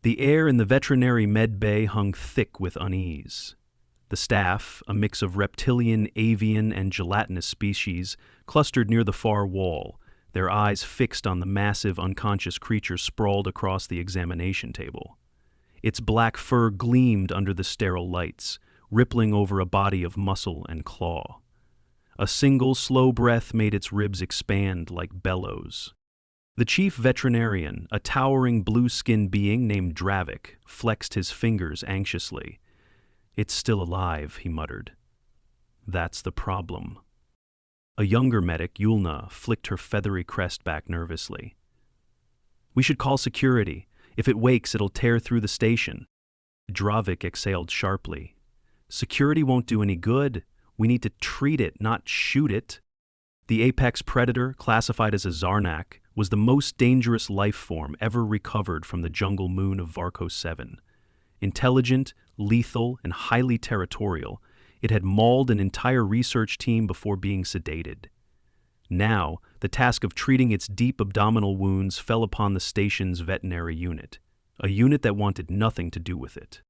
The air in the veterinary medbay hung thick with unease. The staff, a mix of reptilian, avian, and gelatinous species, clustered near the far wall, their eyes fixed on the massive, unconscious creature sprawled across the examination table. Its black fur gleamed under the sterile lights, rippling over a body of muscle and claw. A single, slow breath made its ribs expand like bellows. The chief veterinarian, a towering blue-skinned being named Dravik, flexed his fingers anxiously. "It's still alive," he muttered. "That's the problem." A younger medic, Yulna, flicked her feathery crest back nervously. "We should call security. If it wakes, it'll tear through the station." Dravik exhaled sharply. "Security won't do any good. We need to treat it, not shoot it." The apex predator, classified as a Xarnak, was the most dangerous life form ever recovered from the jungle moon of Varco 7. Intelligent, lethal, and highly territorial, it had mauled an entire research team before being sedated. Now, the task of treating its deep abdominal wounds fell upon the station's veterinary unit, a unit that wanted nothing to do with it.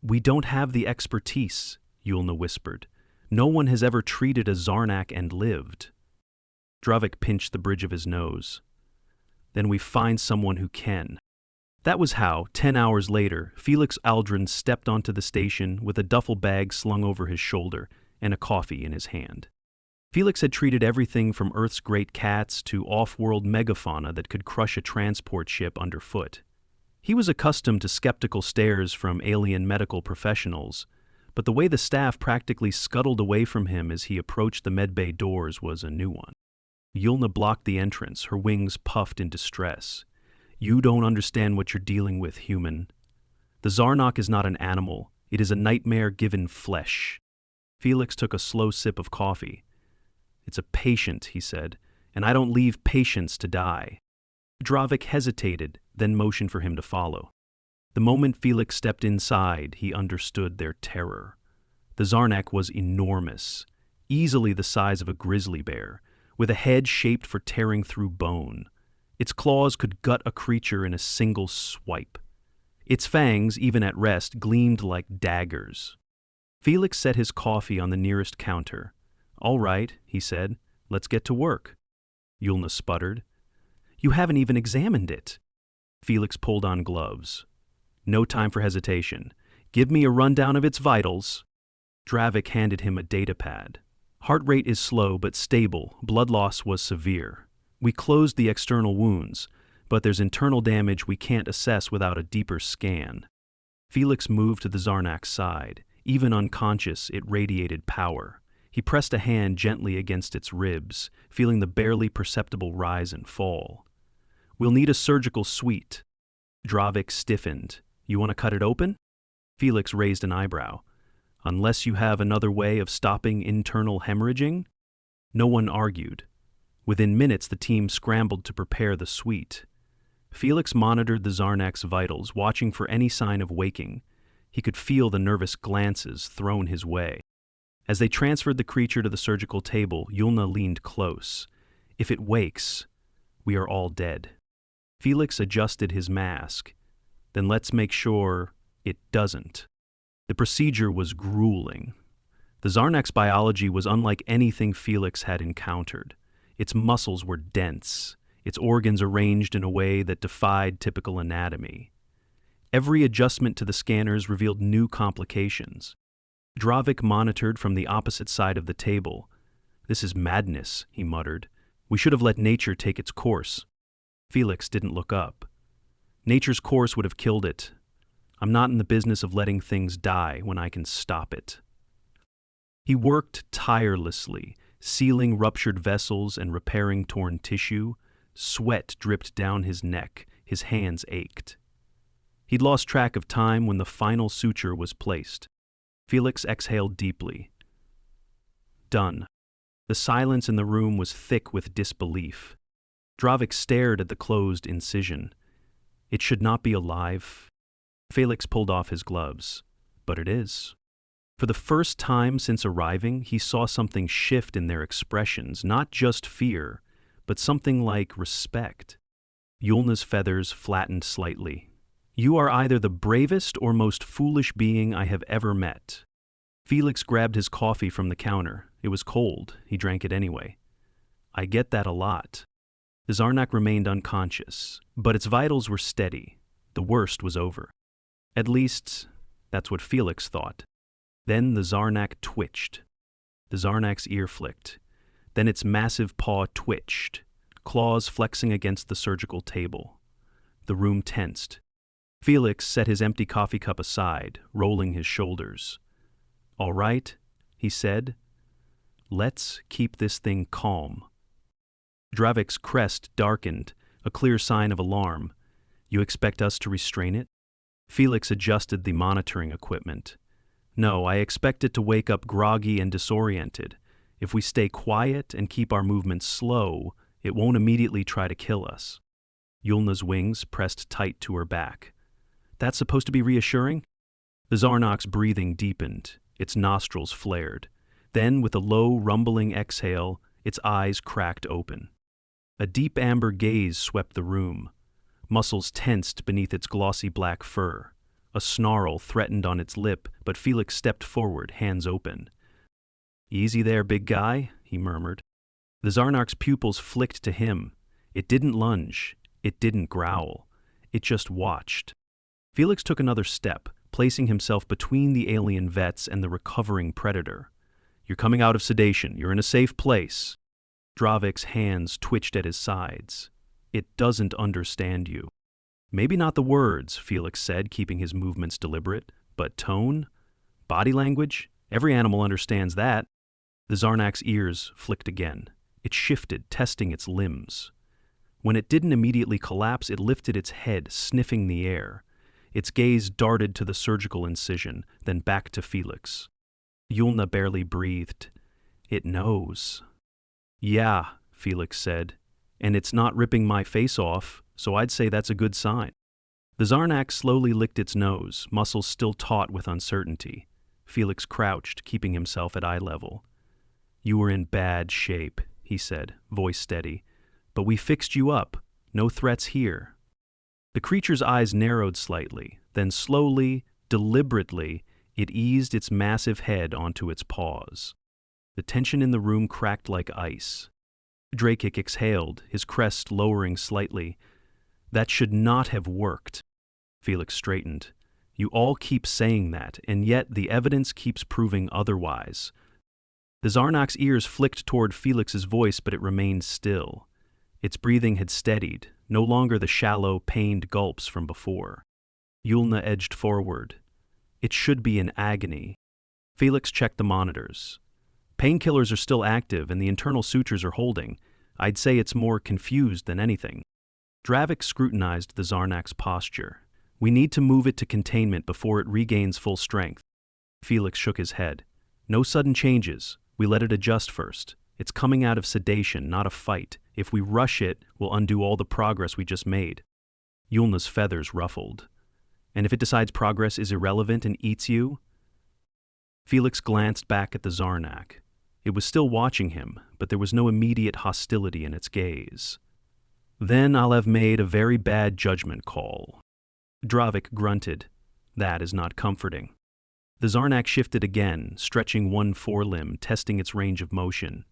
"We don't have the expertise," Yulna whispered. "No one has ever treated a Xarnak and lived." Dravik pinched the bridge of his nose. "Then we find someone who can." That was how, 10 hours later, Felix Aldrin stepped onto the station with a duffel bag slung over his shoulder and a coffee in his hand. Felix had treated everything from Earth's great cats to off-world megafauna that could crush a transport ship underfoot. He was accustomed to skeptical stares from alien medical professionals, but the way the staff practically scuttled away from him as he approached the medbay doors was a new one. Yulna blocked the entrance, her wings puffed in distress. "You don't understand what you're dealing with, human. The Xarnak is not an animal. It is a nightmare given flesh." Felix took a slow sip of coffee. "It's a patient," he said, "and I don't leave patients to die." Dravik hesitated, then motioned for him to follow. The moment Felix stepped inside, he understood their terror. The Xarnak was enormous, easily the size of a grizzly bear, with a head shaped for tearing through bone. Its claws could gut a creature in a single swipe. Its fangs, even at rest, gleamed like daggers. Felix set his coffee on the nearest counter. "All right," he said, "let's get to work." Yulna sputtered. "You haven't even examined it." Felix pulled on gloves. "No time for hesitation. Give me a rundown of its vitals." Dravik handed him a data pad. "Heart rate is slow but stable. Blood loss was severe. We closed the external wounds, but there's internal damage we can't assess without a deeper scan." Felix moved to the Xarnak's side. Even unconscious, it radiated power. He pressed a hand gently against its ribs, feeling the barely perceptible rise and fall. "We'll need a surgical suite." Dravik stiffened. "You want to cut it open?" Felix raised an eyebrow. "Unless you have another way of stopping internal hemorrhaging?" No one argued. Within minutes, the team scrambled to prepare the suite. Felix monitored the Xarnak's vitals, watching for any sign of waking. He could feel the nervous glances thrown his way. As they transferred the creature to the surgical table, Yulna leaned close. "If it wakes, we are all dead." Felix adjusted his mask. "Then let's make sure it doesn't." The procedure was grueling. The Xarnak's biology was unlike anything Felix had encountered. Its muscles were dense, its organs arranged in a way that defied typical anatomy. Every adjustment to the scanners revealed new complications. Dravik monitored from the opposite side of the table. "This is madness," he muttered. "We should have let nature take its course." Felix didn't look up. "Nature's course would have killed it. I'm not in the business of letting things die when I can stop it." He worked tirelessly, sealing ruptured vessels and repairing torn tissue. Sweat dripped down his neck, his hands ached. He'd lost track of time when the final suture was placed. Felix exhaled deeply. Done. The silence in the room was thick with disbelief. Dravik stared at the closed incision. It should not be alive. Felix pulled off his gloves. But it is. For the first time since arriving, he saw something shift in their expressions, not just fear, but something like respect. Yulna's feathers flattened slightly. You are either the bravest or most foolish being I have ever met. Felix grabbed his coffee from the counter. It was cold. He drank it anyway. I get that a lot. The Xarnak remained unconscious, but its vitals were steady. The worst was over. At least, that's what Felix thought. Then the Xarnak twitched. The Xarnak's ear flicked. Then its massive paw twitched, claws flexing against the surgical table. The room tensed. Felix set his empty coffee cup aside, rolling his shoulders. "All right," he said. "Let's keep this thing calm." Dravik's crest darkened, a clear sign of alarm. "You expect us to restrain it?" Felix adjusted the monitoring equipment. "No, I expect it to wake up groggy and disoriented. If we stay quiet and keep our movements slow, it won't immediately try to kill us." Yulna's wings pressed tight to her back. "That's supposed to be reassuring?" The Xarnak's breathing deepened. Its nostrils flared. Then, with a low, rumbling exhale, its eyes cracked open. A deep amber gaze swept the room. Muscles tensed beneath its glossy black fur. A snarl threatened on its lip, but Felix stepped forward, hands open. "Easy there, big guy," he murmured. The Xarnak's pupils flicked to him. It didn't lunge. It didn't growl. It just watched. Felix took another step, placing himself between the alien vets and the recovering predator. "You're coming out of sedation. You're in a safe place." Dravik's hands twitched at his sides. "It doesn't understand you." "Maybe not the words," Felix said, keeping his movements deliberate, "but tone? Body language? Every animal understands that." The Xarnak's ears flicked again. It shifted, testing its limbs. When it didn't immediately collapse, it lifted its head, sniffing the air. Its gaze darted to the surgical incision, then back to Felix. Yulna barely breathed. "It knows." "Yeah," Felix said, "and it's not ripping my face off, so I'd say that's a good sign." The Xarnak slowly licked its nose, muscles still taut with uncertainty. Felix crouched, keeping himself at eye level. "You were in bad shape," he said, voice steady. "But we fixed you up. No threats here." The creature's eyes narrowed slightly, then slowly, deliberately, it eased its massive head onto its paws. The tension in the room cracked like ice. Drakic exhaled, his crest lowering slightly. "That should not have worked." Felix straightened. "You all keep saying that, and yet the evidence keeps proving otherwise." The Xarnak's ears flicked toward Felix's voice, but it remained still. Its breathing had steadied, no longer the shallow, pained gulps from before. Yulna edged forward. "It should be in agony." Felix checked the monitors. "Painkillers are still active and the internal sutures are holding. I'd say it's more confused than anything." Dravik scrutinized the Xarnak's posture. "We need to move it to containment before it regains full strength." Felix shook his head. "No sudden changes. We let it adjust first. It's coming out of sedation, not a fight. If we rush it, we'll undo all the progress we just made." Yulna's feathers ruffled. "And if it decides progress is irrelevant and eats you?" Felix glanced back at the Xarnak. It was still watching him, but there was no immediate hostility in its gaze. "Then I'll have made a very bad judgment call." Dravik grunted. "That is not comforting." The Xarnak shifted again, stretching one forelimb, testing its range of motion.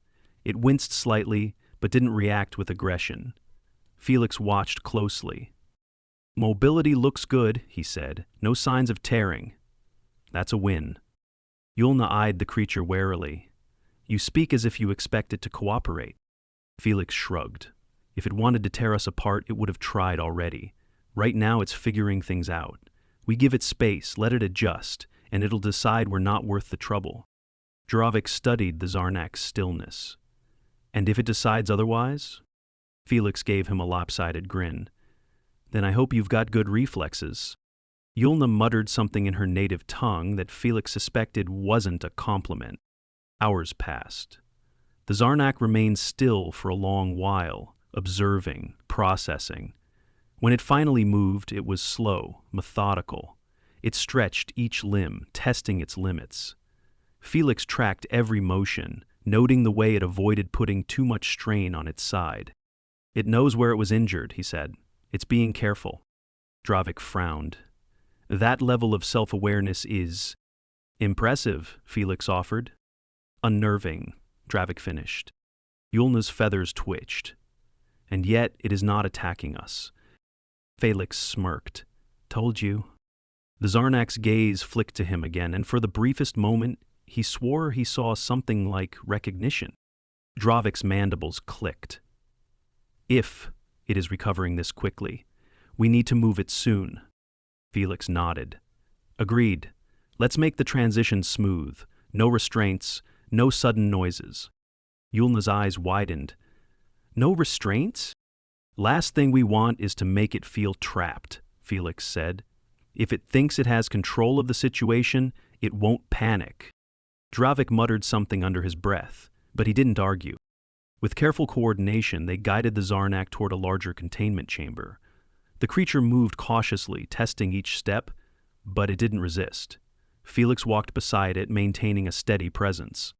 It winced slightly, but didn't react with aggression. Felix watched closely. "Mobility looks good," he said. "No signs of tearing." "That's a win." Yulna eyed the creature warily. "You speak as if you expect it to cooperate." Felix shrugged. "If it wanted to tear us apart, it would have tried already. Right now it's figuring things out. We give it space, let it adjust, and it'll decide we're not worth the trouble." Dravik studied the Xarnak's stillness. "And if it decides otherwise?" Felix gave him a lopsided grin. "Then I hope you've got good reflexes." Yulna muttered something in her native tongue that Felix suspected wasn't a compliment. Hours passed. The Xarnak remained still for a long while, observing, processing. When it finally moved, it was slow, methodical. It stretched each limb, testing its limits. Felix tracked every motion, noting the way it avoided putting too much strain on its side. "It knows where it was injured," he said. "It's being careful." Dravik frowned. That level of self-awareness is impressive, Felix offered. Unnerving, Dravik finished. Yulna's feathers twitched. And yet it is not attacking us. Felix smirked. Told you. The Xarnak's gaze flicked to him again, and for the briefest moment, he swore he saw something like recognition. Dravik's mandibles clicked. If it is recovering this quickly, we need to move it soon. Felix nodded. Agreed. Let's make the transition smooth. No restraints, no sudden noises. Yulna's eyes widened. No restraints? Last thing we want is to make it feel trapped, Felix said. If it thinks it has control of the situation, it won't panic. Dravik muttered something under his breath, but he didn't argue. With careful coordination, they guided the Xarnak toward a larger containment chamber. The creature moved cautiously, testing each step, but it didn't resist. Felix walked beside it, maintaining a steady presence.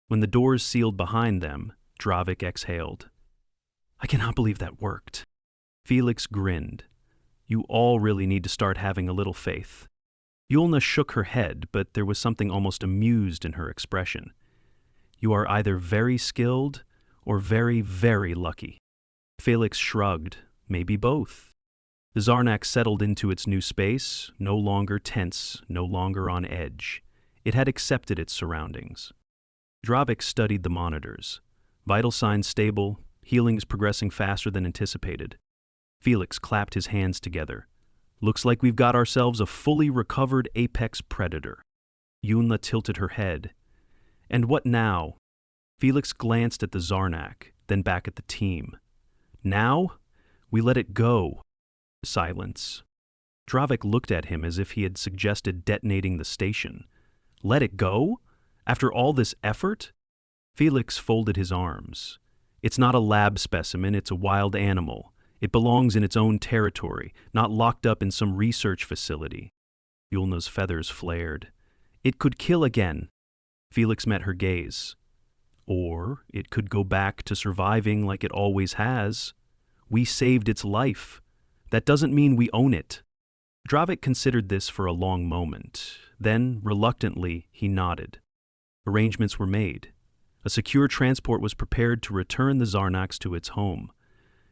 When the doors sealed behind them, Dravik exhaled. I cannot believe that worked. Felix grinned. You all really need to start having a little faith. Yulna shook her head, but there was something almost amused in her expression. You are either very skilled or very, very lucky. Felix shrugged. Maybe both. The Xarnak settled into its new space, no longer tense, no longer on edge. It had accepted its surroundings. Dravik studied the monitors. Vital signs stable, healings progressing faster than anticipated. Felix clapped his hands together. Looks like we've got ourselves a fully recovered apex predator. Yulna tilted her head. And what now? Felix glanced at the Xarnak, then back at the team. Now? We let it go. Silence. Dravik looked at him as if he had suggested detonating the station. Let it go? After all this effort? Felix folded his arms. It's not a lab specimen, it's a wild animal. It belongs in its own territory, not locked up in some research facility. Yulna's feathers flared. It could kill again. Felix met her gaze. Or it could go back to surviving like it always has. We saved its life. That doesn't mean we own it. Dravik considered this for a long moment. Then, reluctantly, he nodded. Arrangements were made. A secure transport was prepared to return the Xarnaks to its home.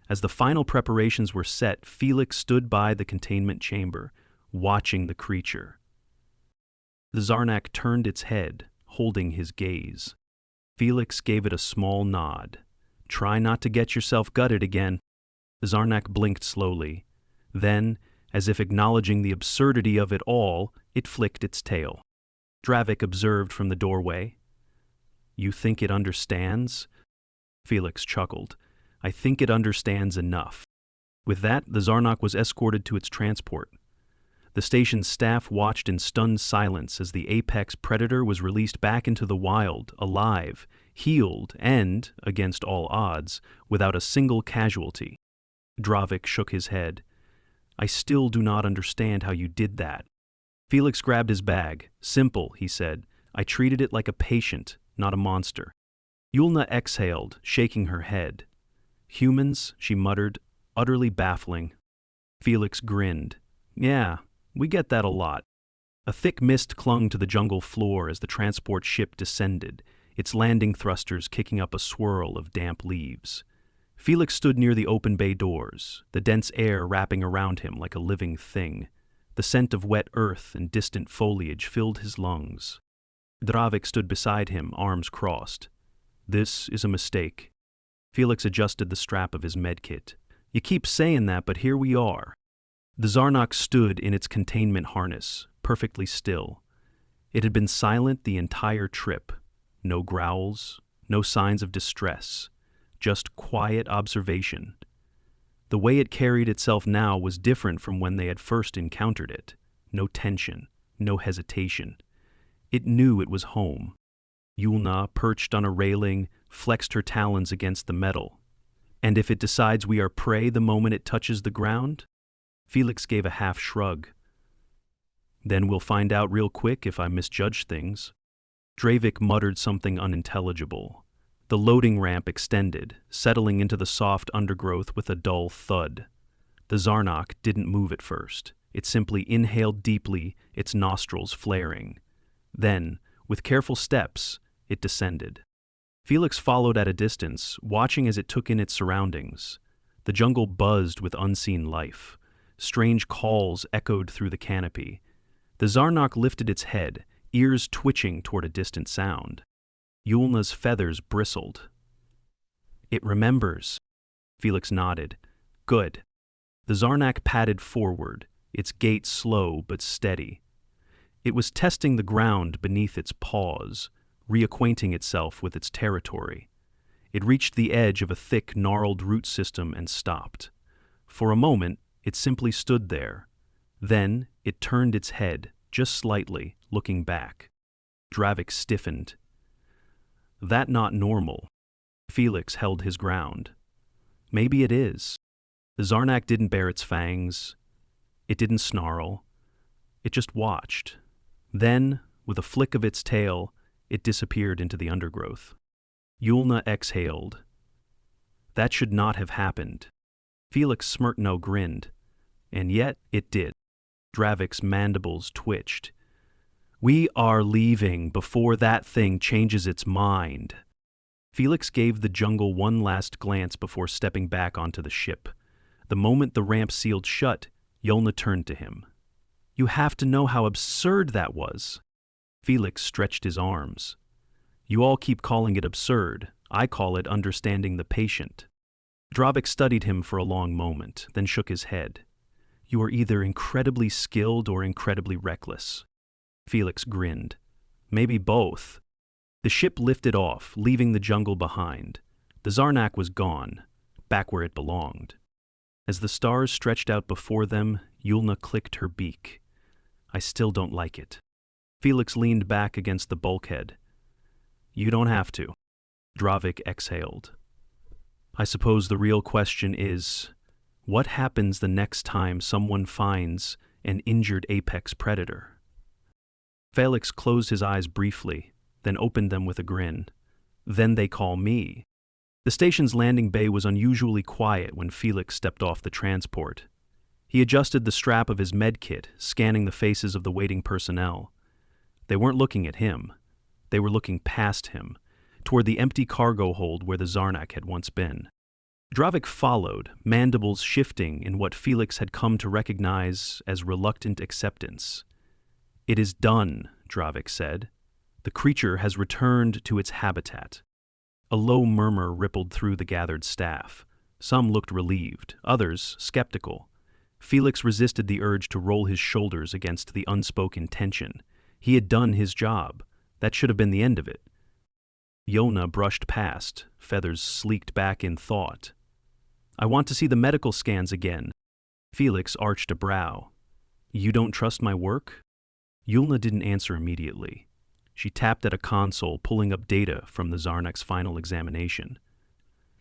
As the final preparations were set, Felix stood by the containment chamber, watching the creature. The Xarnak turned its head, holding his gaze. Felix gave it a small nod. Try not to get yourself gutted again. The Xarnak blinked slowly. Then, as if acknowledging the absurdity of it all, it flicked its tail. Dravik observed from the doorway. You think it understands? Felix chuckled. I think it understands enough. With that, the Xarnak was escorted to its transport. The station's staff watched in stunned silence as the apex predator was released back into the wild, alive, healed, and, against all odds, without a single casualty. Dravik shook his head. I still do not understand how you did that. Felix grabbed his bag. Simple, he said. I treated it like a patient, not a monster. Yulna exhaled, shaking her head. Humans, she muttered, utterly baffling. Felix grinned. Yeah, we get that a lot. A thick mist clung to the jungle floor as the transport ship descended, its landing thrusters kicking up a swirl of damp leaves. Felix stood near the open bay doors, the dense air wrapping around him like a living thing. The scent of wet earth and distant foliage filled his lungs. Dravik stood beside him, arms crossed. This is a mistake. Felix adjusted the strap of his medkit. You keep saying that, but here we are. The Xarnak stood in its containment harness, perfectly still. It had been silent the entire trip. No growls, no signs of distress, just quiet observation. The way it carried itself now was different from when they had first encountered it. No tension, no hesitation. It knew it was home. Yulna, perched on a railing, flexed her talons against the metal. And if it decides we are prey the moment it touches the ground? Felix gave a half shrug. Then we'll find out real quick if I misjudge things. Dravik muttered something unintelligible. The loading ramp extended, settling into the soft undergrowth with a dull thud. The Xarnak didn't move at first. It simply inhaled deeply, its nostrils flaring. Then, with careful steps, it descended. Felix followed at a distance, watching as it took in its surroundings. The jungle buzzed with unseen life. Strange calls echoed through the canopy. The Xarnak lifted its head, ears twitching toward a distant sound. Yulna's feathers bristled. "It remembers." Felix nodded. "Good." The Xarnak padded forward, its gait slow but steady. It was testing the ground beneath its paws, reacquainting itself with its territory. It reached the edge of a thick, gnarled root system and stopped. For a moment, it simply stood there. Then, it turned its head, just slightly, looking back. Dravik stiffened. "That not normal." Felix held his ground. "Maybe it is." The Xarnak didn't bare its fangs. It didn't snarl. It just watched. Then, with a flick of its tail, it disappeared into the undergrowth. Yulna exhaled. That should not have happened. Felix Smirtno grinned. And yet it did. Dravik's mandibles twitched. "We are leaving before that thing changes its mind." Felix gave the jungle one last glance before stepping back onto the ship. The moment the ramp sealed shut, Yulna turned to him. "You have to know how absurd that was." Felix stretched his arms. "You all keep calling it absurd. I call it understanding the patient." Dravik studied him for a long moment, then shook his head. "You are either incredibly skilled or incredibly reckless." Felix grinned. "Maybe both." The ship lifted off, leaving the jungle behind. The Xarnak was gone, back where it belonged. As the stars stretched out before them, Yulna clicked her beak. "I still don't like it." Felix leaned back against the bulkhead. "You don't have to." Dravik exhaled. "I suppose the real question is, what happens the next time someone finds an injured apex predator?" Felix closed his eyes briefly, then opened them with a grin. "Then they call me." The station's landing bay was unusually quiet when Felix stepped off the transport. He adjusted the strap of his medkit, scanning the faces of the waiting personnel. They weren't looking at him. They were looking past him, toward the empty cargo hold where the Xarnak had once been. Dravik followed, mandibles shifting in what Felix had come to recognize as reluctant acceptance. "It is done," Dravik said. "The creature has returned to its habitat." A low murmur rippled through the gathered staff. Some looked relieved, others skeptical. Felix resisted the urge to roll his shoulders against the unspoken tension. He had done his job. That should have been the end of it. Yulna brushed past, feathers sleeked back in thought. "I want to see the medical scans again." Felix arched a brow. "You don't trust my work?" Yulna didn't answer immediately. She tapped at a console, pulling up data from the Xarnak's final examination.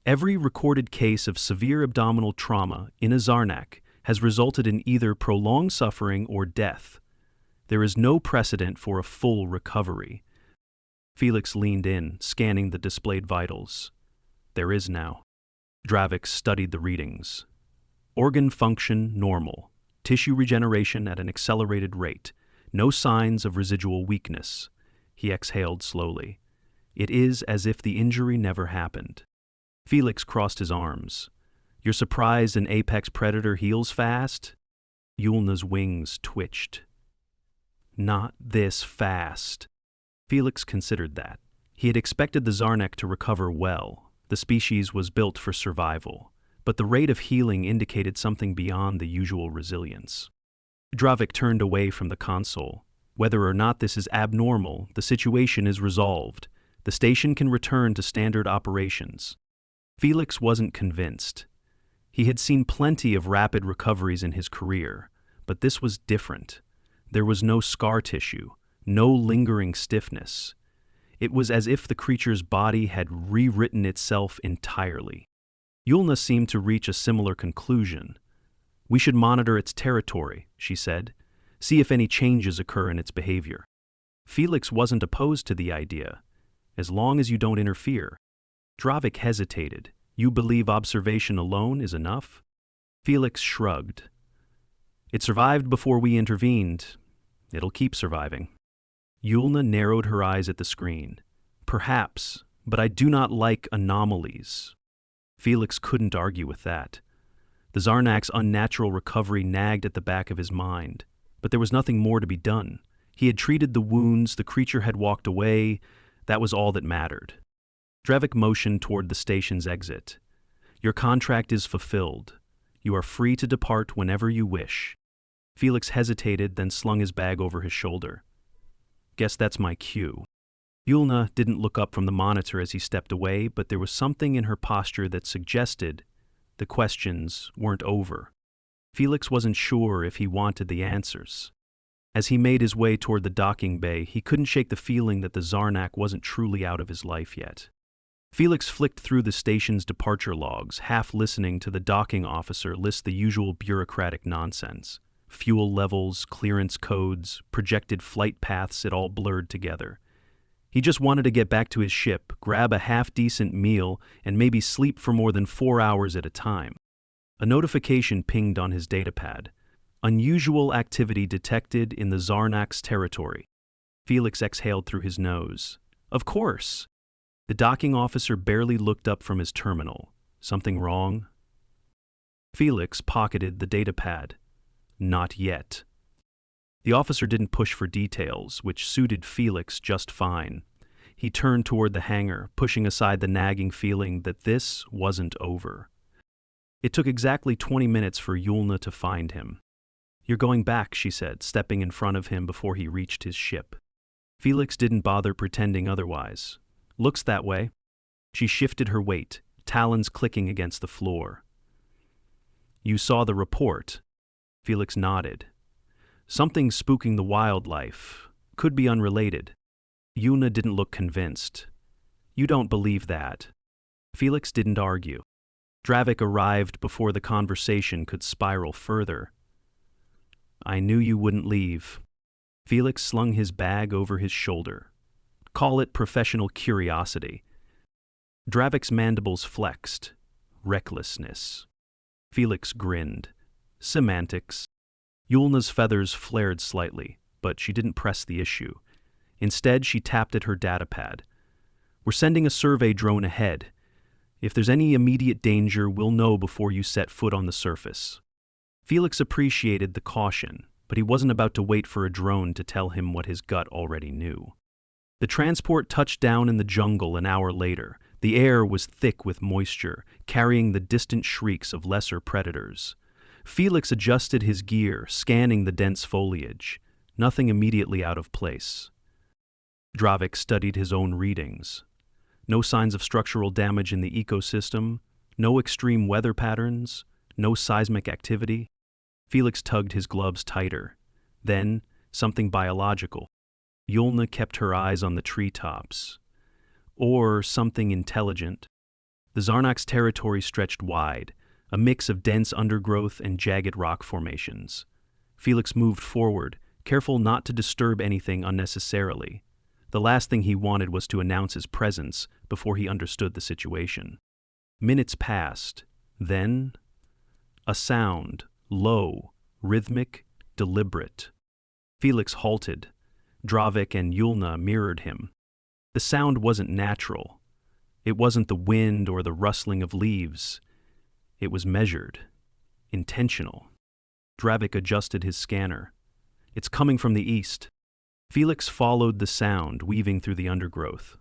Every recorded case of severe abdominal trauma in a Xarnak has resulted in either prolonged suffering or death. There is no precedent for a full recovery. Felix leaned in, scanning the displayed vitals. There is now. Dravik studied the readings. Organ function normal. Tissue regeneration at an accelerated rate. No signs of residual weakness. He exhaled slowly. It is as if the injury never happened. Felix crossed his arms. "You're surprised an apex predator heals fast?" Yulna's wings twitched. "Not this fast." Felix considered that. He had expected the Xarnak to recover well. The species was built for survival. But the rate of healing indicated something beyond the usual resilience. Dravik turned away from the console. "Whether or not this is abnormal, the situation is resolved. The station can return to standard operations." Felix wasn't convinced. He had seen plenty of rapid recoveries in his career, but this was different. There was no scar tissue, no lingering stiffness. It was as if the creature's body had rewritten itself entirely. Yulna seemed to reach a similar conclusion. "We should monitor its territory," she said. "See if any changes occur in its behavior." Felix wasn't opposed to the idea, as long as you don't interfere. Dravik hesitated. "You believe observation alone is enough?" Felix shrugged. It survived before we intervened. It'll keep surviving. Yulna narrowed her eyes at the screen. Perhaps, but I do not like anomalies. Felix couldn't argue with that. The Xarnak's unnatural recovery nagged at the back of his mind, but there was nothing more to be done. He had treated the wounds, the creature had walked away, that was all that mattered. Dravik motioned toward the station's exit. Your contract is fulfilled. You are free to depart whenever you wish. Felix hesitated, then slung his bag over his shoulder. Guess that's my cue. Yulna didn't look up from the monitor as he stepped away, but there was something in her posture that suggested the questions weren't over. Felix wasn't sure if he wanted the answers. As he made his way toward the docking bay, he couldn't shake the feeling that the Xarnak wasn't truly out of his life yet. Felix flicked through the station's departure logs, half listening to the docking officer list the usual bureaucratic nonsense. Fuel levels, clearance codes, projected flight paths, it all blurred together. He just wanted to get back to his ship, grab a half-decent meal, and maybe sleep for more than 4 hours at a time. A notification pinged on his datapad. Unusual activity detected in the Xarnak's territory. Felix exhaled through his nose. Of course. The docking officer barely looked up from his terminal. Something wrong? Felix pocketed the datapad. Not yet. The officer didn't push for details, which suited Felix just fine. He turned toward the hangar, pushing aside the nagging feeling that this wasn't over. It took exactly 20 minutes for Yulna to find him. You're going back, she said, stepping in front of him before he reached his ship. Felix didn't bother pretending otherwise. Looks that way. She shifted her weight, talons clicking against the floor. You saw the report. Felix nodded. Something spooking the wildlife. Could be unrelated. Yulna didn't look convinced. You don't believe that. Felix didn't argue. Dravik arrived before the conversation could spiral further. I knew you wouldn't leave. Felix slung his bag over his shoulder. Call it professional curiosity. Dravik's mandibles flexed. Recklessness. Felix grinned. Semantics. Yulna's feathers flared slightly, but she didn't press the issue. Instead, she tapped at her datapad. We're sending a survey drone ahead. If there's any immediate danger, we'll know before you set foot on the surface. Felix appreciated the caution, but he wasn't about to wait for a drone to tell him what his gut already knew. The transport touched down in the jungle an hour later. The air was thick with moisture, carrying the distant shrieks of lesser predators. Felix adjusted his gear, scanning the dense foliage. Nothing immediately out of place. Dravik studied his own readings. No signs of structural damage in the ecosystem, no extreme weather patterns, no seismic activity. Felix tugged his gloves tighter. Then, something biological. Yulna kept her eyes on the treetops. Or something intelligent. The Xarnak's territory stretched wide, a mix of dense undergrowth and jagged rock formations. Felix moved forward, careful not to disturb anything unnecessarily. The last thing he wanted was to announce his presence before he understood the situation. Minutes passed. Then, a sound, low, rhythmic, deliberate. Felix halted. Dravik and Yulna mirrored him. The sound wasn't natural. It wasn't the wind or the rustling of leaves. It was measured, intentional. Dravik adjusted his scanner. It's coming from the east. Felix followed the sound, weaving through the undergrowth.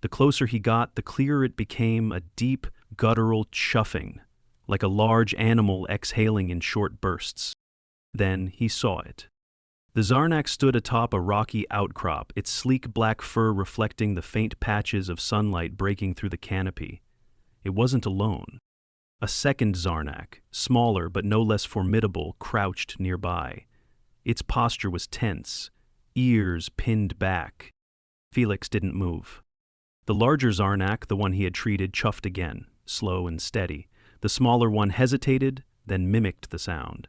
The closer he got, the clearer it became, a deep, guttural chuffing, like a large animal exhaling in short bursts. Then he saw it. The Xarnak stood atop a rocky outcrop, its sleek black fur reflecting the faint patches of sunlight breaking through the canopy. It wasn't alone. A second Xarnak, smaller but no less formidable, crouched nearby. Its posture was tense, ears pinned back. Felix didn't move. The larger Xarnak, the one he had treated, chuffed again, slow and steady. The smaller one hesitated, then mimicked the sound.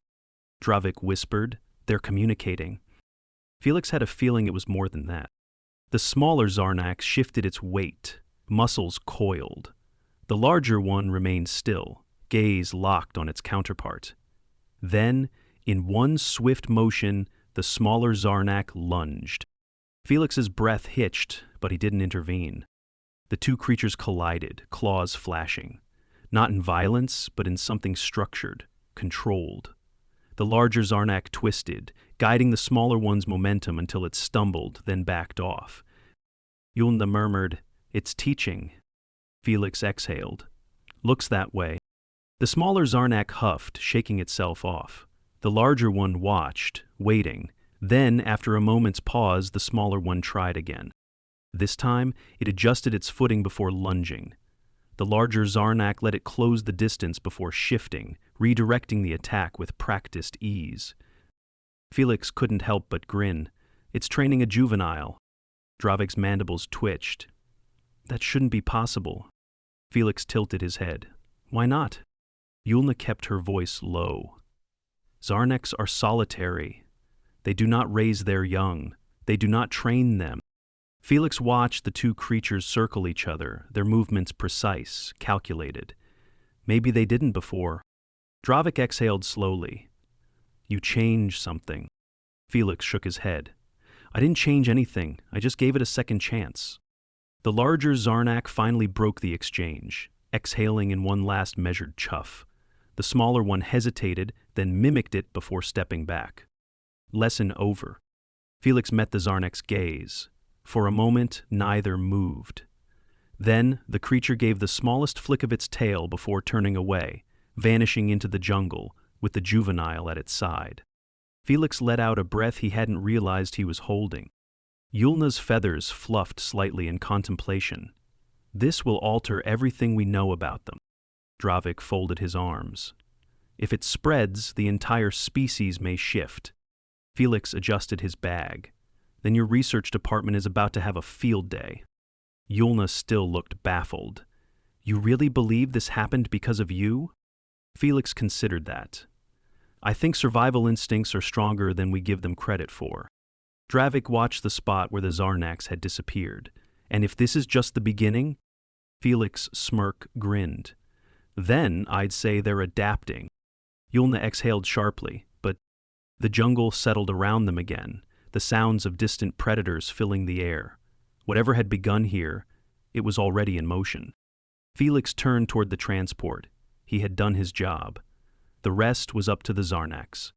Dravik whispered, "They're communicating." Felix had a feeling it was more than that. The smaller Xarnak shifted its weight, muscles coiled. The larger one remained still, gaze locked on its counterpart. Then, in one swift motion, the smaller Xarnak lunged. Felix's breath hitched, but he didn't intervene. The two creatures collided, claws flashing. Not in violence, but in something structured, controlled. The larger Xarnak twisted, guiding the smaller one's momentum until it stumbled, then backed off. Yulna murmured, "It's teaching." Felix exhaled. "Looks that way." The smaller Xarnak huffed, shaking itself off. The larger one watched, waiting. Then, after a moment's pause, the smaller one tried again. This time, it adjusted its footing before lunging. The larger Xarnak let it close the distance before shifting, redirecting the attack with practiced ease. Felix couldn't help but grin. It's training a juvenile. Dravic's mandibles twitched. That shouldn't be possible. Felix tilted his head. Why not? Yulna kept her voice low. Xarnaks are solitary. They do not raise their young. They do not train them. Felix watched the two creatures circle each other, their movements precise, calculated. Maybe they didn't before. Dravic exhaled slowly. You changed something. Felix shook his head. I didn't change anything. I just gave it a second chance. The larger Xarnak finally broke the exchange, exhaling in one last measured chuff. The smaller one hesitated, then mimicked it before stepping back. Lesson over. Felix met the Xarnak's gaze. For a moment, neither moved. Then, the creature gave the smallest flick of its tail before turning away, vanishing into the jungle, with the juvenile at its side. Felix let out a breath he hadn't realized he was holding. Yulna's feathers fluffed slightly in contemplation. This will alter everything we know about them. Dravic folded his arms. If it spreads, the entire species may shift. Felix adjusted his bag. Then your research department is about to have a field day. Yulna still looked baffled. You really believe this happened because of you? Felix considered that. I think survival instincts are stronger than we give them credit for. Dravic watched the spot where the Xarnaks had disappeared. And if this is just the beginning? Felix' smirk grinned. Then I'd say they're adapting. Yulna exhaled sharply, but the jungle settled around them again, the sounds of distant predators filling the air. Whatever had begun here, it was already in motion. Felix turned toward the transport. He had done his job. The rest was up to the Xarnaks.